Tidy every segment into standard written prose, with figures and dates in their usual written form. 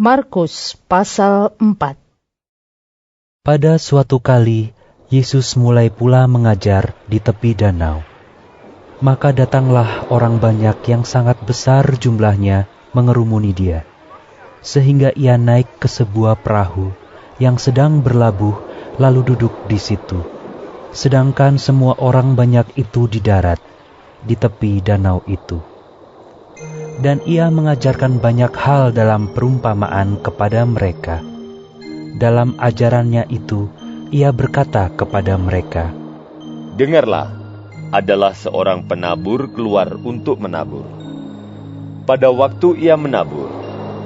Markus pasal 4. Pada suatu kali, Yesus mulai pula mengajar di tepi danau. Maka datanglah orang banyak yang sangat besar jumlahnya mengerumuni dia, sehingga ia naik ke sebuah perahu yang sedang berlabuh lalu duduk di situ. Sedangkan semua orang banyak itu di darat, di tepi danau itu. Dan ia mengajarkan banyak hal dalam perumpamaan kepada mereka. Dalam ajarannya itu, ia berkata kepada mereka, "Dengarlah, adalah seorang penabur keluar untuk menabur. Pada waktu ia menabur,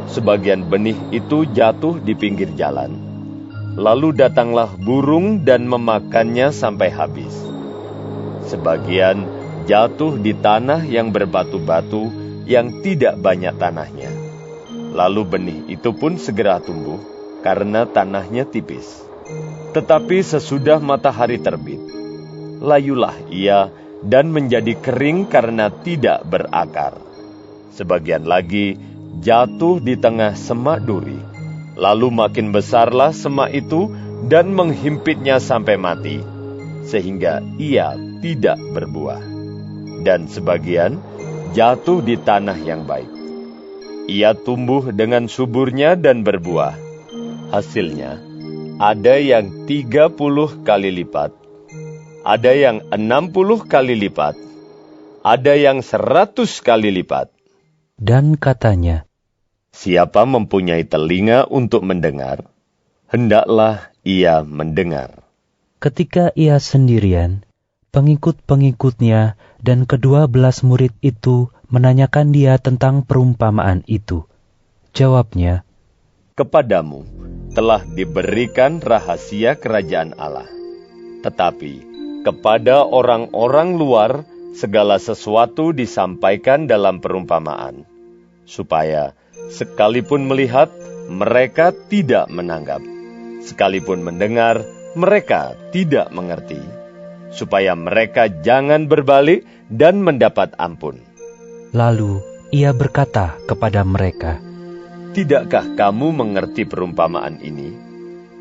sebagian benih itu jatuh di pinggir jalan. Lalu datanglah burung dan memakannya sampai habis. Sebagian jatuh di tanah yang berbatu-batu yang tidak banyak tanahnya. Lalu benih itu pun segera tumbuh karena tanahnya tipis. Tetapi sesudah matahari terbit, layulah ia dan menjadi kering karena tidak berakar. Sebagian lagi jatuh di tengah semak duri. Lalu makin besarlah semak itu dan menghimpitnya sampai mati, sehingga ia tidak berbuah. Dan sebagian jatuh di tanah yang baik. Ia tumbuh dengan suburnya dan berbuah. Hasilnya, ada yang 30 kali lipat, ada yang 60 kali lipat, ada yang 100 kali lipat." Dan katanya, "Siapa mempunyai telinga untuk mendengar, hendaklah ia mendengar." ketika ia sendirian, pengikut-pengikutnya dan ke-12 murid itu menanyakan dia tentang perumpamaan itu. Jawabnya, "Kepadamu telah diberikan rahasia kerajaan Allah. Tetapi kepada orang-orang luar segala sesuatu disampaikan dalam perumpamaan, supaya sekalipun melihat, mereka tidak menanggap. Sekalipun mendengar, mereka tidak mengerti. Supaya mereka jangan berbalik dan mendapat ampun." lalu ia berkata kepada mereka, "Tidakkah kamu mengerti perumpamaan ini?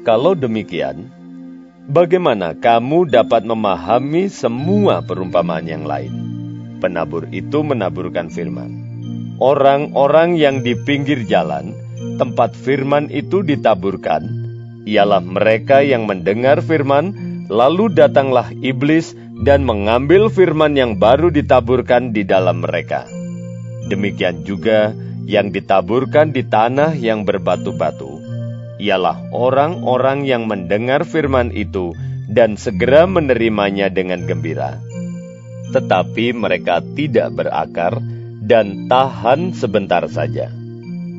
Kalau demikian, bagaimana kamu dapat memahami semua perumpamaan yang lain?" Penabur itu menaburkan firman. Orang-orang yang di pinggir jalan, tempat firman itu ditaburkan, ialah mereka yang mendengar firman, lalu datanglah iblis dan mengambil firman yang baru ditaburkan di dalam mereka. Demikian juga yang ditaburkan di tanah yang berbatu-batu, ialah orang-orang yang mendengar firman itu dan segera menerimanya dengan gembira. Tetapi mereka tidak berakar dan tahan sebentar saja.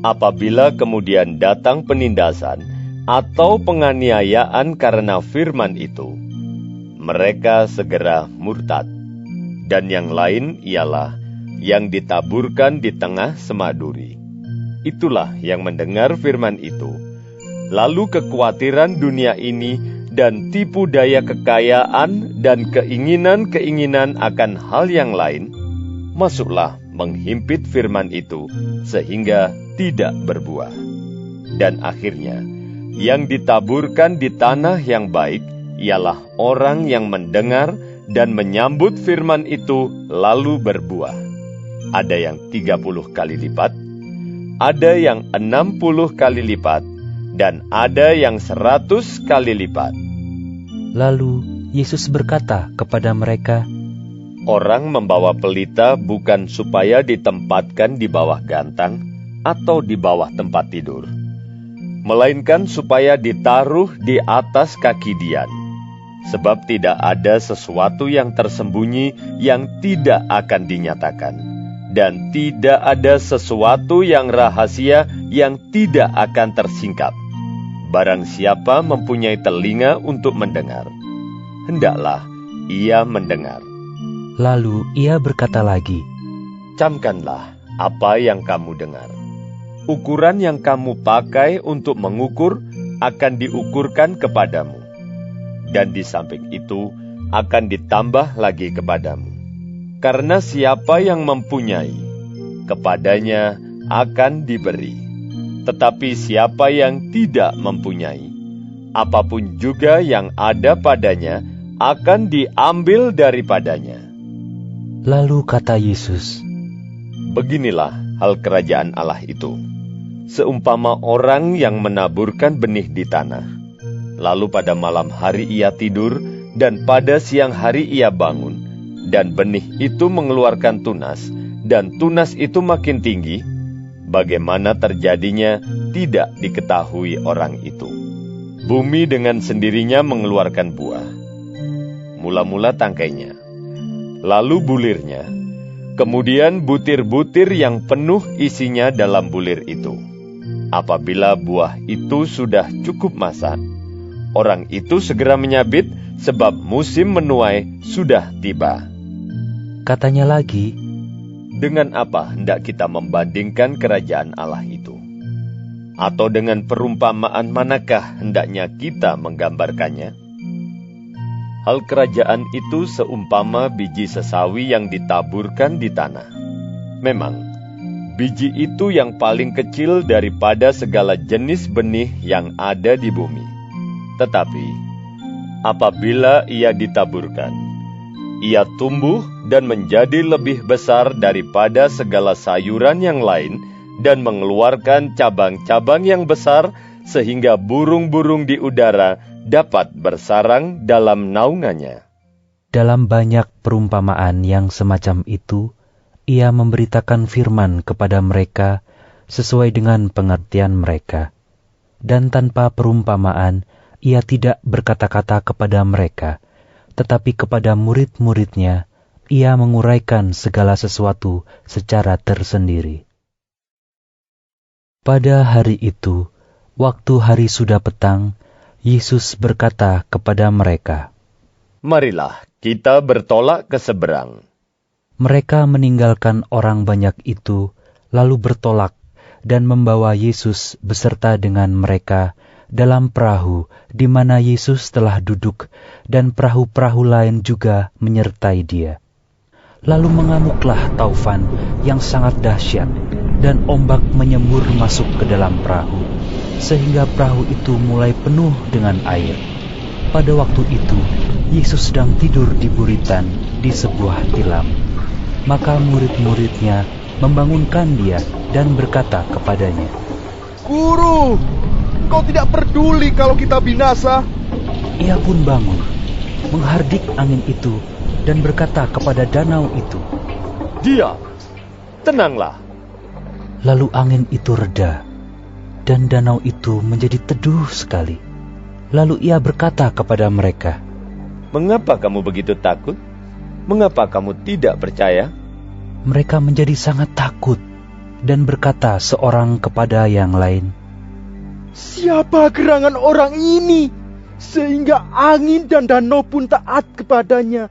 Apabila kemudian datang penindasan atau penganiayaan karena firman itu, mereka segera murtad. Dan yang lain ialah yang ditaburkan di tengah semak duri. Itulah yang mendengar firman itu, lalu kekhawatiran dunia ini dan tipu daya kekayaan dan keinginan-keinginan akan hal yang lain, masuklah menghimpit firman itu sehingga tidak berbuah. Dan akhirnya, yang ditaburkan di tanah yang baik ialah orang yang mendengar dan menyambut firman itu lalu berbuah. Ada yang 30 kali lipat, ada yang 60 kali lipat, dan ada yang 100 kali lipat. Lalu Yesus berkata kepada mereka, "Orang membawa pelita bukan supaya ditempatkan di bawah gantang atau di bawah tempat tidur, melainkan supaya ditaruh di atas kaki dian. Sebab tidak ada sesuatu yang tersembunyi yang tidak akan dinyatakan, dan tidak ada sesuatu yang rahasia yang tidak akan tersingkap. Barang siapa mempunyai telinga untuk mendengar, hendaklah ia mendengar." Lalu ia berkata lagi, "Camkanlah apa yang kamu dengar. Ukuran yang kamu pakai untuk mengukur akan diukurkan kepadamu, dan di samping itu akan ditambah lagi kepadamu. Karena siapa yang mempunyai, kepadanya akan diberi. Tetapi siapa yang tidak mempunyai, apapun juga yang ada padanya akan diambil daripadanya. Lalu kata Yesus, Beginilah hal kerajaan Allah itu. Seumpama orang yang menaburkan benih di tanah. Lalu pada malam hari ia tidur, dan pada siang hari ia bangun. Dan benih itu mengeluarkan tunas, dan tunas itu makin tinggi. Bagaimana terjadinya tidak diketahui orang itu. Bumi dengan sendirinya mengeluarkan buah. Mula-mula tangkainya, lalu bulirnya, kemudian butir-butir yang penuh isinya dalam bulir itu. Apabila buah itu sudah cukup masak, orang itu segera menyabit sebab musim menuai sudah tiba. Katanya lagi, Dengan apa hendak kita membandingkan kerajaan Allah itu? Atau dengan perumpamaan manakah hendaknya kita menggambarkannya? Hal kerajaan itu seumpama biji sesawi yang ditaburkan di tanah. Memang, biji itu yang paling kecil daripada segala jenis benih yang ada di bumi. Tetapi, apabila ia ditaburkan, ia tumbuh dan menjadi lebih besar daripada segala sayuran yang lain dan mengeluarkan cabang-cabang yang besar sehingga burung-burung di udara dapat bersarang dalam naungannya. dalam banyak perumpamaan yang semacam itu, ia memberitakan firman kepada mereka sesuai dengan pengertian mereka. Dan tanpa perumpamaan, ia tidak berkata-kata kepada mereka, tetapi kepada murid-muridnya, ia menguraikan segala sesuatu secara tersendiri. Pada hari itu, waktu hari sudah petang, Yesus berkata kepada mereka, Marilah kita bertolak ke seberang. Mereka meninggalkan orang banyak itu, lalu bertolak dan membawa Yesus beserta dengan mereka dalam perahu di mana Yesus telah duduk, dan perahu-perahu lain juga menyertai dia. Lalu mengamuklah taufan yang sangat dahsyat, dan ombak menyembur masuk ke dalam perahu, sehingga perahu itu mulai penuh dengan air. Pada waktu itu, Yesus sedang tidur di buritan di sebuah tilam. Maka murid-muridnya membangunkan dia dan berkata kepadanya, Guru, engkau tidak peduli kalau kita binasa. Ia pun bangun, menghardik angin itu, dan berkata kepada danau itu, Diam, tenanglah. Lalu angin itu reda, dan danau itu menjadi teduh sekali. Lalu ia berkata kepada mereka, Mengapa kamu begitu takut? Mengapa kamu tidak percaya? Mereka menjadi sangat takut, dan berkata seorang kepada yang lain, Siapa gerangan orang ini, sehingga angin dan danau pun taat kepadanya?